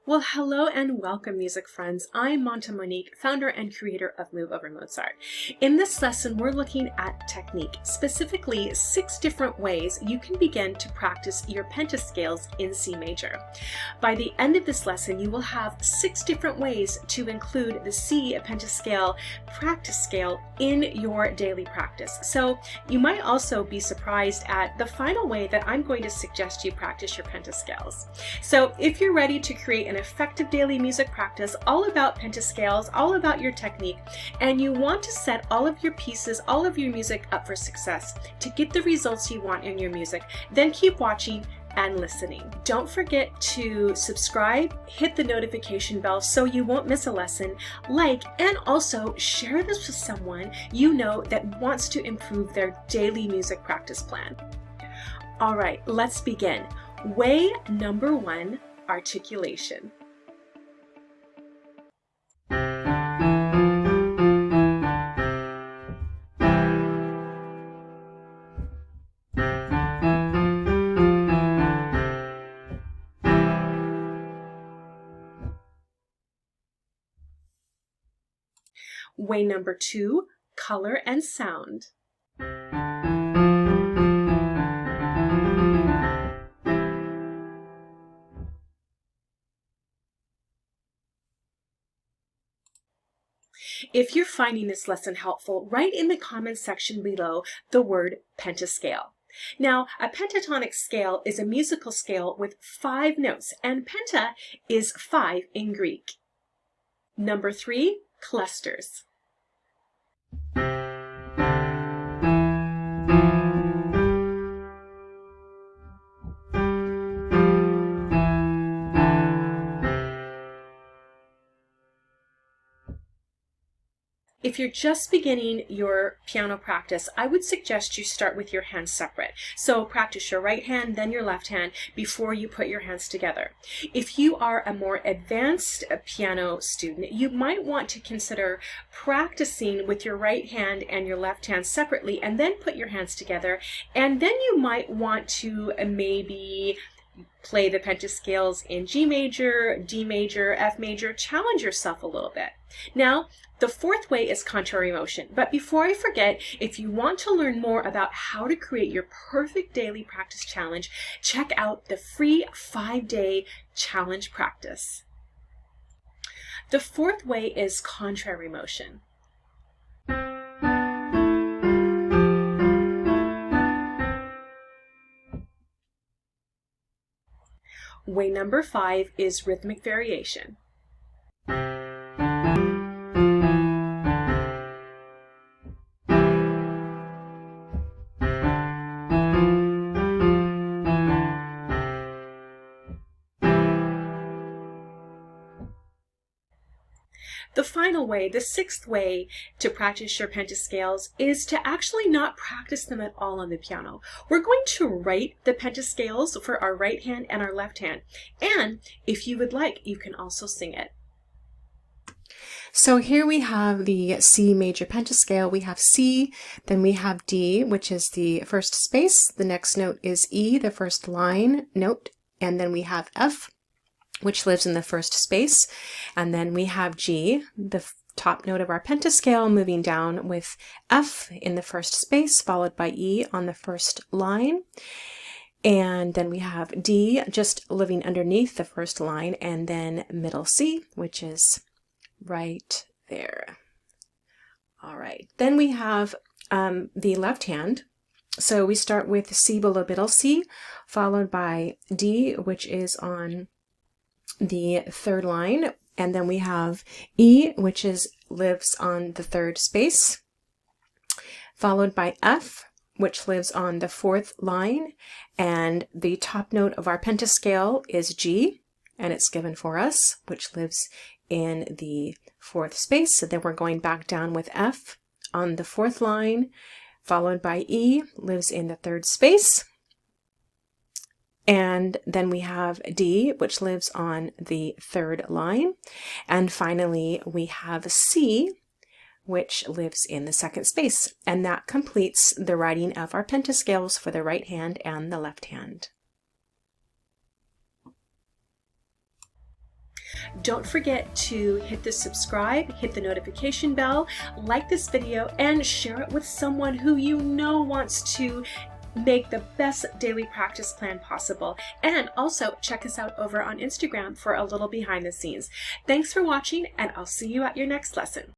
Well, hello and welcome, music friends. I'm Monta Monique, founder and creator of Move Over Mozart. In this lesson, we're looking at technique, specifically 6 different ways you can begin to practice your pentascales in C major. By the end of this lesson, you will have 6 different ways to include the C pentascale practice scale in your daily practice. So you might also be surprised at the final way that I'm going to suggest you practice your pentascales. So if you're ready to create an effective daily music practice all about pentascales, all about your technique, and you want to set all of your pieces, all of your music up for success to get the results you want in your music, then keep watching and listening. Don't forget to subscribe, hit the notification bell so you won't miss a lesson, like, and also share this with someone you know that wants to improve their daily music practice plan. All right, let's begin. Way number 1, articulation. Way number 2, color and sound. If you're finding this lesson helpful, write in the comments section below the word pentascale. Now, a pentatonic scale is a musical scale with 5 notes, and penta is 5 in Greek. Number 3, clusters. If you're just beginning your piano practice, I would suggest you start with your hands separate. So practice your right hand, then your left hand before you put your hands together. If you are a more advanced piano student, you might want to consider practicing with your right hand and your left hand separately and then put your hands together. And then you might want to maybe play the pentascales in G major, D major, F major. Challenge yourself a little bit. Now, the 4th way is contrary motion. But before I forget, if you want to learn more about how to create your perfect daily practice challenge, check out the free 5-day challenge practice. The 4th way is contrary motion. Way number 5 is rhythmic variation. The final way, the 6th way to practice your pentascales is to actually not practice them at all on the piano. We're going to write the pentascales for our right hand and our left hand. And if you would like, you can also sing it. So here we have the C major pentascale. We have C, then we have D, which is the first space. The next note is E, the first line note, and then we have F, which lives in the first space, and then we have G, the top note of our pentascale, moving down with F in the first space, followed by E on the first line, and then we have D just living underneath the first line, and then middle C, which is right there. All right, then we have the left hand. So we start with C below middle C, followed by D, which is on the 3rd line, and then we have E, which lives on the 3rd space, followed by F, which lives on the 4th line, and the top note of our pentascale is G, and it's given for us, which lives in the 4th space. So then we're going back down with F on the 4th line, followed by E, lives in the 3rd space. And then we have D, which lives on the 3rd line. And finally, we have C, which lives in the 2nd space. And that completes the writing of our pentascales for the right hand and the left hand. Don't forget to hit the subscribe, hit the notification bell, like this video, and share it with someone who you know wants to make the best daily practice plan possible. And also check us out over on Instagram for a little behind the scenes. Thanks for watching, and I'll see you at your next lesson.